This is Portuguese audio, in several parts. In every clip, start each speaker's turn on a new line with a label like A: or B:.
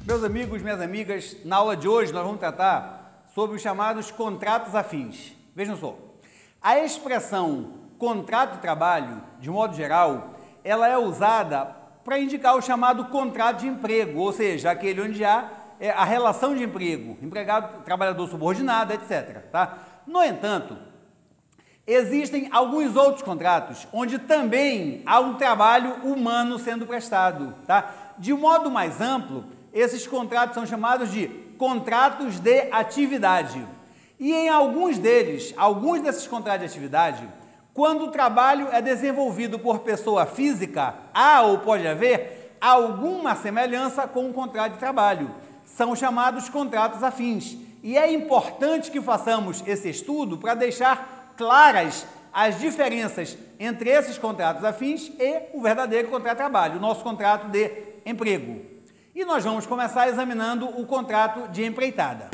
A: Meus amigos, minhas amigas, na aula de hoje nós vamos tratar sobre os chamados contratos afins. Vejam só, a expressão contrato de trabalho, de modo geral, ela é usada para indicar o chamado contrato de emprego, ou seja, aquele onde há a relação de emprego, empregado, trabalhador subordinado, etc. Tá? No entanto, existem alguns outros contratos onde também há um trabalho humano sendo prestado. Tá? De modo mais amplo, esses contratos são chamados de contratos de atividade. E em alguns desses contratos de atividade, quando o trabalho é desenvolvido por pessoa física, há ou pode haver alguma semelhança com o contrato de trabalho. São chamados contratos afins. E é importante que façamos esse estudo para deixar claras as diferenças entre esses contratos afins e o verdadeiro contrato de trabalho, o nosso contrato de emprego. E nós vamos começar examinando o contrato de empreitada.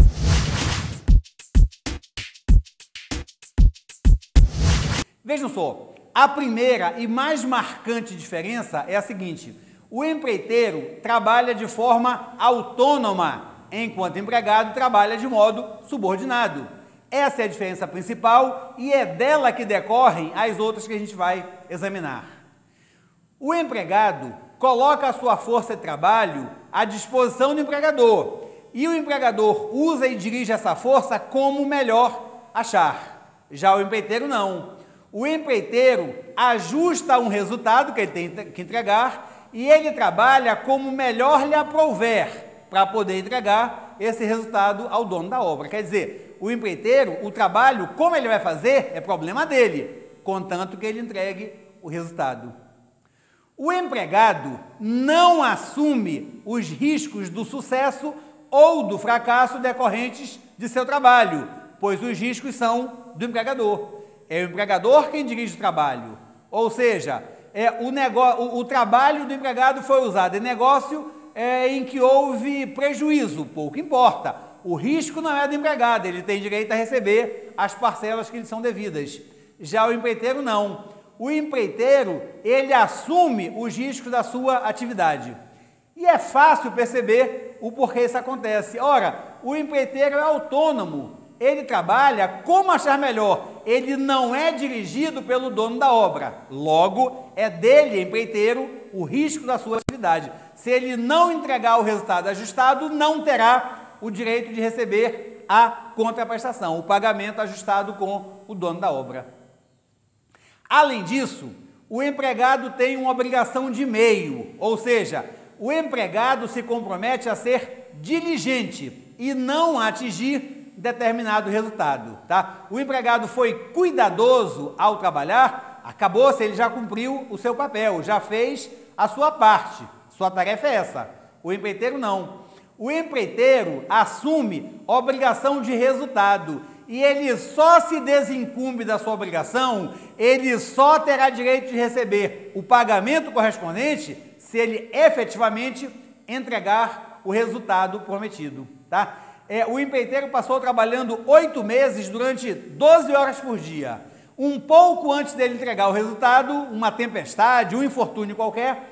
A: Vejam só, a primeira e mais marcante diferença é a seguinte: o empreiteiro trabalha de forma autônoma, enquanto o empregado trabalha de modo subordinado. Essa é a diferença principal e é dela que decorrem as outras que a gente vai examinar. O empregado coloca a sua força de trabalho à disposição do empregador e o empregador usa e dirige essa força como melhor achar. Já o empreiteiro não. O empreiteiro ajusta um resultado que ele tem que entregar e ele trabalha como melhor lhe aprouver para poder entregar esse resultado ao dono da obra. Quer dizer, o empreiteiro, o trabalho, como ele vai fazer, é problema dele, contanto que ele entregue o resultado. O empregado não assume os riscos do sucesso ou do fracasso decorrentes de seu trabalho, pois os riscos são do empregador. É o empregador quem dirige o trabalho, ou seja, o trabalho do empregado foi usado em negócio em que houve prejuízo, pouco importa. O risco não é do empregado, ele tem direito a receber as parcelas que lhe são devidas. Já o empreiteiro não. O empreiteiro, ele assume os riscos da sua atividade. E é fácil perceber o porquê isso acontece. Ora, o empreiteiro é autônomo, ele trabalha como achar melhor, ele não é dirigido pelo dono da obra. Logo, é dele, empreiteiro, o risco da sua atividade. Se ele não entregar o resultado ajustado, não terá o direito de receber a contraprestação, o pagamento ajustado com o dono da obra. Além disso, o empregado tem uma obrigação de meio, ou seja, o empregado se compromete a ser diligente e não a atingir determinado resultado. Tá? O empregado foi cuidadoso ao trabalhar, acabou-se, ele já cumpriu o seu papel, já fez a sua parte, sua tarefa é essa. O empreiteiro não. O empreiteiro assume obrigação de resultado e ele só se desincumbe da sua obrigação, ele só terá direito de receber o pagamento correspondente se ele efetivamente entregar o resultado prometido. Tá? O empreiteiro passou trabalhando 8 meses durante 12 horas por dia. Um pouco antes dele entregar o resultado, uma tempestade, um infortúnio qualquer,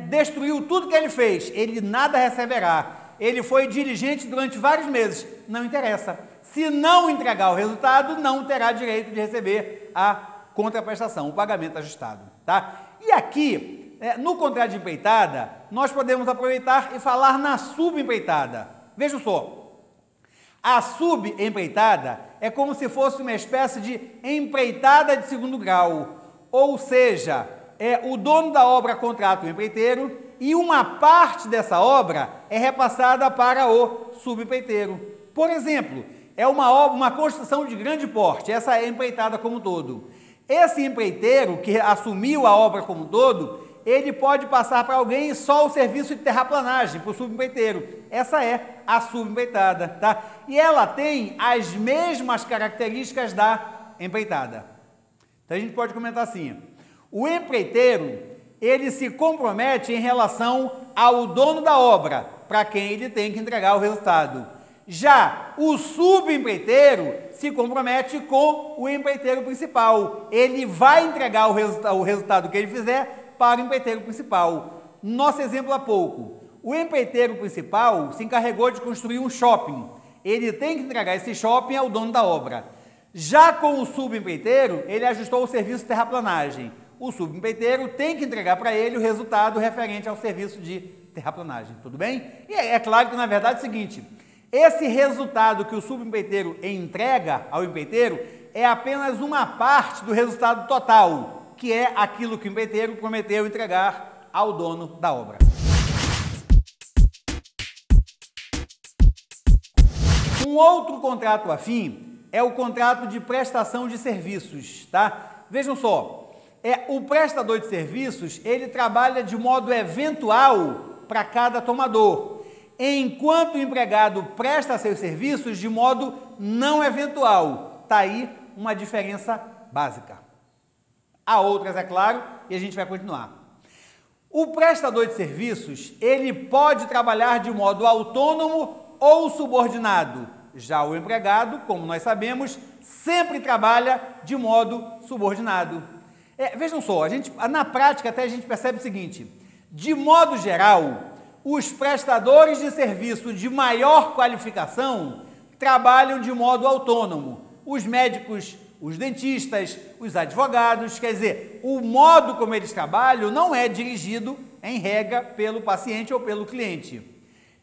A: destruiu tudo que ele fez, ele nada receberá. Ele foi diligente durante vários meses, não interessa. Se não entregar o resultado, não terá direito de receber a contraprestação, o pagamento ajustado. Tá? E aqui, no contrato de empreitada, nós podemos aproveitar e falar na subempreitada. Vejam só, a subempreitada é como se fosse uma espécie de empreitada de segundo grau, ou seja, o dono da obra contrata o empreiteiro e uma parte dessa obra é repassada para o subempreiteiro. Por exemplo, é uma construção de grande porte, essa é a empreitada como um todo. Esse empreiteiro que assumiu a obra como um todo, ele pode passar para alguém só o serviço de terraplanagem, para o subempreiteiro. Essa é a subempreitada, tá? E ela tem as mesmas características da empreitada. Então a gente pode comentar assim: o empreiteiro, ele se compromete em relação ao dono da obra, para quem ele tem que entregar o resultado. Já o subempreiteiro se compromete com o empreiteiro principal. Ele vai entregar o resultado que ele fizer para o empreiteiro principal. Nosso exemplo há pouco. O empreiteiro principal se encarregou de construir um shopping. Ele tem que entregar esse shopping ao dono da obra. Já com o subempreiteiro, ele ajustou o serviço de terraplanagem. O subempreiteiro tem que entregar para ele o resultado referente ao serviço de terraplanagem, tudo bem? E é claro que, na verdade, é o seguinte, esse resultado que o subempreiteiro entrega ao empreiteiro é apenas uma parte do resultado total, que é aquilo que o empreiteiro prometeu entregar ao dono da obra. Um outro contrato afim é o contrato de prestação de serviços, tá? Vejam só, o prestador de serviços, ele trabalha de modo eventual para cada tomador, enquanto o empregado presta seus serviços de modo não eventual. Está aí uma diferença básica. Há outras, é claro, e a gente vai continuar. O prestador de serviços, ele pode trabalhar de modo autônomo ou subordinado. Já o empregado, como nós sabemos, sempre trabalha de modo subordinado. Vejam só, na prática até a gente percebe o seguinte, de modo geral, os prestadores de serviço de maior qualificação trabalham de modo autônomo. Os médicos, os dentistas, os advogados, quer dizer, o modo como eles trabalham não é dirigido, em regra, pelo paciente ou pelo cliente.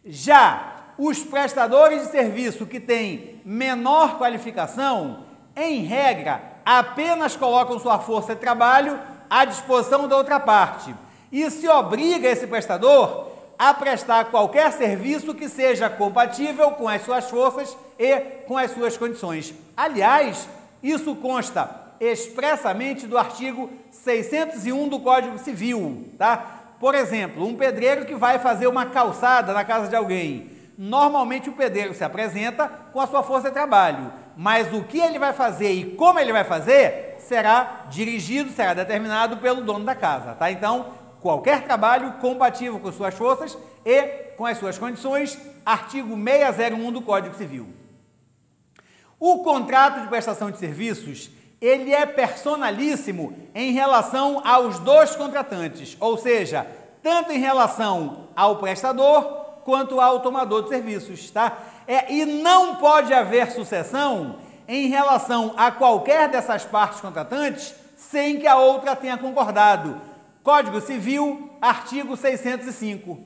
A: Já os prestadores de serviço que têm menor qualificação, em regra, apenas colocam sua força de trabalho à disposição da outra parte e se obriga esse prestador a prestar qualquer serviço que seja compatível com as suas forças e com as suas condições. Aliás, isso consta expressamente do artigo 601 do Código Civil, tá? Por exemplo, um pedreiro que vai fazer uma calçada na casa de alguém. Normalmente o pedreiro se apresenta com a sua força de trabalho, mas o que ele vai fazer e como ele vai fazer será dirigido, será determinado pelo dono da casa, tá? Então, qualquer trabalho compatível com suas forças e com as suas condições, artigo 601 do Código Civil. O contrato de prestação de serviços, ele é personalíssimo em relação aos dois contratantes, ou seja, tanto em relação ao prestador quanto ao tomador de serviços, tá? E não pode haver sucessão em relação a qualquer dessas partes contratantes sem que a outra tenha concordado. Código Civil, artigo 605.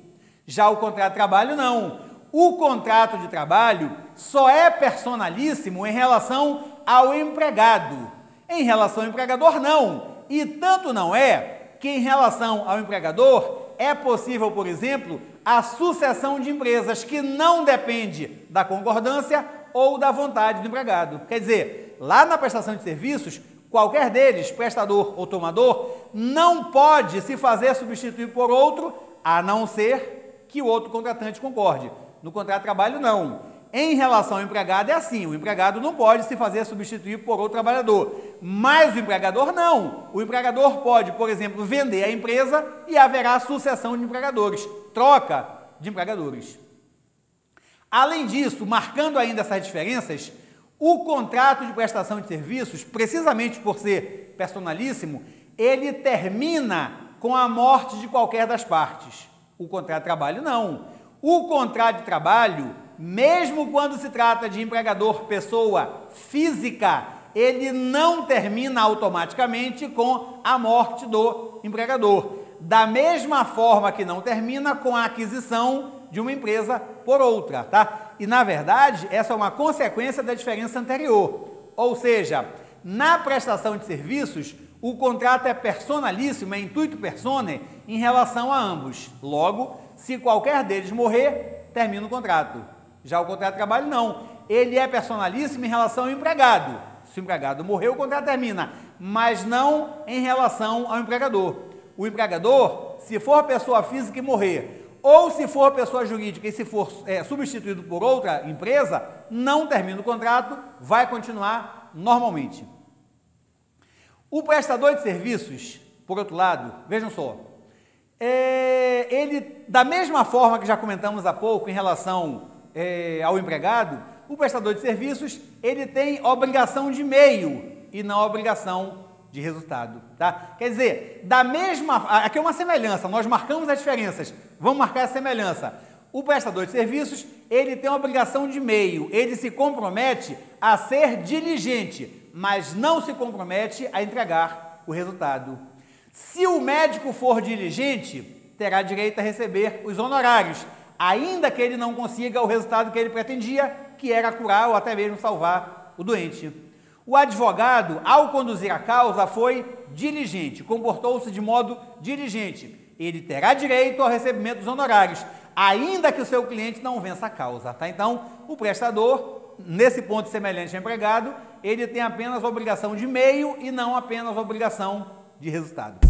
A: Já o contrato de trabalho, não. O contrato de trabalho só é personalíssimo em relação ao empregado. Em relação ao empregador, não. E tanto não é que em relação ao empregador é possível, por exemplo, a sucessão de empresas que não depende da concordância ou da vontade do empregado. Quer dizer, lá na prestação de serviços, qualquer deles, prestador ou tomador, não pode se fazer substituir por outro, a não ser que o outro contratante concorde. No contrato de trabalho, não. Em relação ao empregado, é assim, o empregado não pode se fazer substituir por outro trabalhador, mas o empregador não. O empregador pode, por exemplo, vender a empresa e haverá sucessão de empregadores, troca de empregadores. Além disso, marcando ainda essas diferenças, o contrato de prestação de serviços, precisamente por ser personalíssimo, ele termina com a morte de qualquer das partes. O contrato de trabalho, não. O contrato de trabalho, mesmo quando se trata de empregador pessoa física, ele não termina automaticamente com a morte do empregador. Da mesma forma que não termina com a aquisição de uma empresa por outra, tá? E, na verdade, essa é uma consequência da diferença anterior. Ou seja, na prestação de serviços, o contrato é personalíssimo, é intuito personae, em relação a ambos. Logo, se qualquer deles morrer, termina o contrato. Já o contrato de trabalho, não. Ele é personalíssimo em relação ao empregado. Se o empregado morrer, o contrato termina, mas não em relação ao empregador. O empregador, se for pessoa física e morrer, ou se for pessoa jurídica e se for substituído por outra empresa, não termina o contrato, vai continuar normalmente. O prestador de serviços, por outro lado, vejam só, ele, da mesma forma que já comentamos há pouco em relação ao empregado, o prestador de serviços, ele tem obrigação de meio e não obrigação de de resultado, tá? Quer dizer, da mesma... Aqui é uma semelhança, nós marcamos as diferenças, vamos marcar a semelhança. O prestador de serviços, ele tem uma obrigação de meio, ele se compromete a ser diligente, mas não se compromete a entregar o resultado. Se o médico for diligente, terá direito a receber os honorários, ainda que ele não consiga o resultado que ele pretendia, que era curar ou até mesmo salvar o doente. O advogado, ao conduzir a causa, foi diligente, comportou-se de modo diligente. Ele terá direito ao recebimento dos honorários, ainda que o seu cliente não vença a causa, tá? Então, o prestador, nesse ponto semelhante ao empregado, ele tem apenas obrigação de meio e não apenas obrigação de resultado.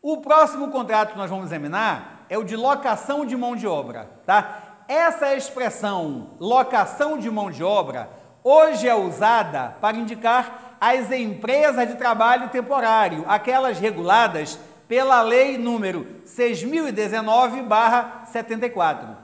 A: O próximo contrato que nós vamos examinar é o de locação de mão de obra, tá? Essa expressão, locação de mão de obra, hoje é usada para indicar as empresas de trabalho temporário, aquelas reguladas pela Lei número 6.019/74.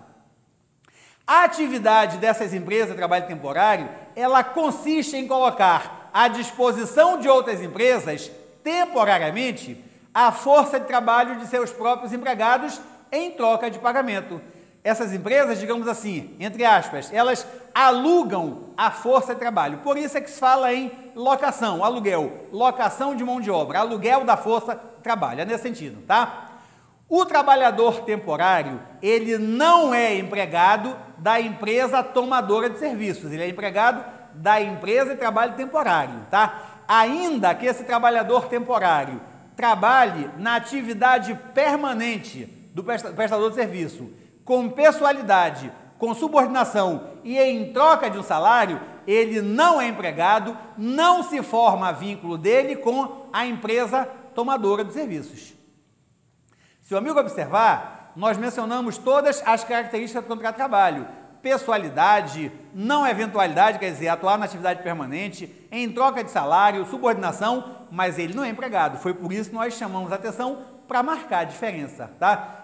A: A atividade dessas empresas de trabalho temporário, ela consiste em colocar à disposição de outras empresas, temporariamente, a força de trabalho de seus próprios empregados em troca de pagamento. Essas empresas, digamos assim, entre aspas, elas alugam a força de trabalho. Por isso é que se fala em locação, aluguel, locação de mão de obra, aluguel da força de trabalho, é nesse sentido, tá? O trabalhador temporário, ele não é empregado da empresa tomadora de serviços, ele é empregado da empresa de trabalho temporário, tá? Ainda que esse trabalhador temporário trabalhe na atividade permanente do prestador de serviço, com pessoalidade, com subordinação e em troca de um salário, ele não é empregado, não se forma vínculo dele com a empresa tomadora de serviços. Se o amigo observar, nós mencionamos todas as características do contrato de trabalho. Pessoalidade, não eventualidade, quer dizer, atuar na atividade permanente, em troca de salário, subordinação, mas ele não é empregado. Foi por isso que nós chamamos a atenção para marcar a diferença, tá?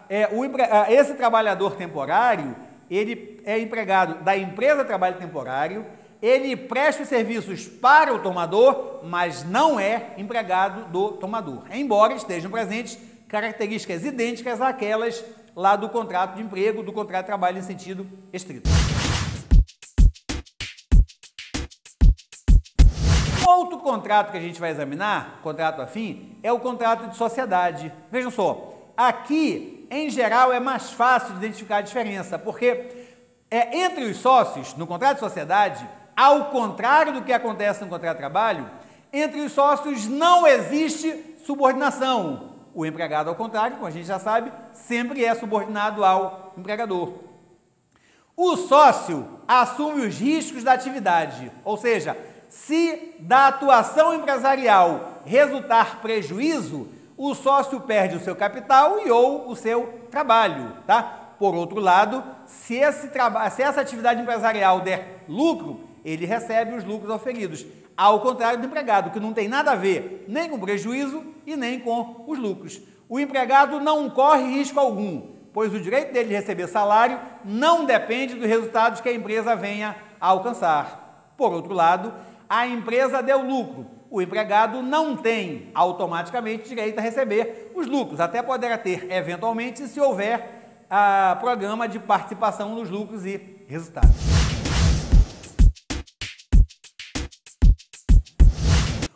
A: Esse trabalhador temporário, ele é empregado da empresa de trabalho temporário, ele presta os serviços para o tomador, mas não é empregado do tomador, embora estejam presentes características idênticas àquelas lá do contrato de emprego, do contrato de trabalho em sentido estrito. Outro contrato que a gente vai examinar, contrato afim, é o contrato de sociedade. Vejam só, aqui, em geral, é mais fácil de identificar a diferença, porque entre os sócios, no contrato de sociedade, ao contrário do que acontece no contrato de trabalho, entre os sócios não existe subordinação. O empregado, ao contrário, como a gente já sabe, sempre é subordinado ao empregador. O sócio assume os riscos da atividade, ou seja, se da atuação empresarial resultar prejuízo, o sócio perde o seu capital e ou o seu trabalho, tá? Por outro lado, se essa atividade empresarial der lucro, ele recebe os lucros auferidos. Ao contrário do empregado, que não tem nada a ver nem com prejuízo e nem com os lucros. O empregado não corre risco algum, pois o direito dele de receber salário não depende dos resultados que a empresa venha a alcançar. Por outro lado, a empresa deu lucro. O empregado não tem automaticamente direito a receber os lucros, até poderá ter, eventualmente, se houver programa de participação nos lucros e resultados.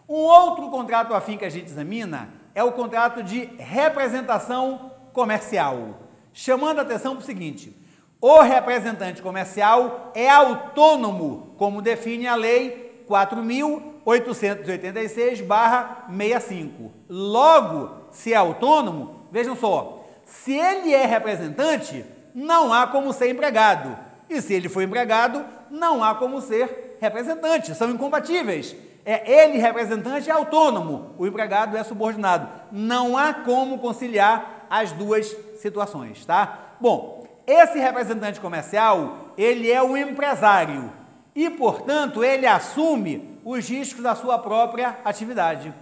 A: Um outro contrato afim que a gente examina é o contrato de representação comercial, chamando a atenção para o seguinte: o representante comercial é autônomo, como define a Lei 4.886/65. Logo, se é autônomo, vejam só, se ele é representante, não há como ser empregado. E se ele for empregado, não há como ser representante. São incompatíveis. Ele, representante, é autônomo, o empregado é subordinado. Não há como conciliar as duas situações, tá? Bom, esse representante comercial, ele é um empresário e, portanto, ele assume os riscos da sua própria atividade.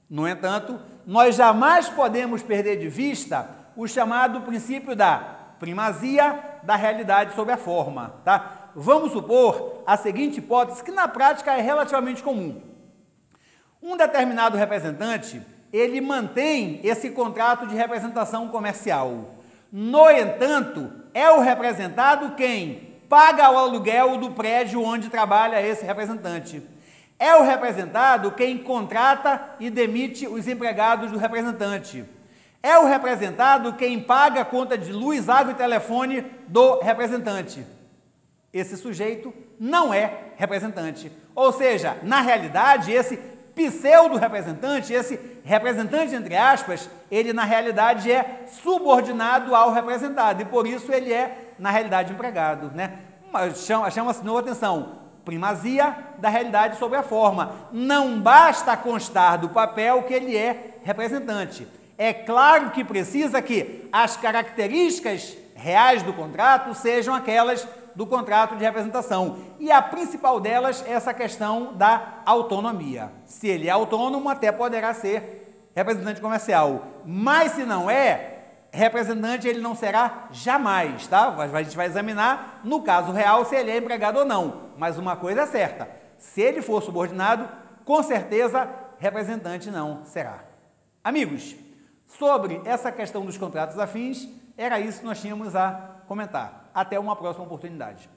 A: No entanto, nós jamais podemos perder de vista o chamado princípio da primazia da realidade sobre a forma, tá? vamos supor a seguinte hipótese, que na prática é relativamente comum. Um determinado representante, ele mantém esse contrato de representação comercial. No entanto, é o representado quem paga o aluguel do prédio onde trabalha esse representante. É o representado quem contrata e demite os empregados do representante. É o representado quem paga a conta de luz, água e telefone do representante. Esse sujeito não é representante. Ou seja, na realidade, esse pseudo-representante, esse representante, entre aspas, ele na realidade é subordinado ao representado e por isso ele é, na realidade, empregado, né? Chama-se, não, atenção, primazia da realidade sobre a forma. Não basta constar do papel que ele é representante. É claro que precisa que as características reais do contrato sejam aquelas do contrato de representação. E a principal delas é essa questão da autonomia. Se ele é autônomo, até poderá ser representante comercial. Mas se não é, representante ele não será jamais, tá? A gente vai examinar, no caso real, se ele é empregado ou não. Mas uma coisa é certa, se ele for subordinado, com certeza, representante não será. Amigos, sobre essa questão dos contratos afins, era isso que nós tínhamos a comentar. Até uma próxima oportunidade.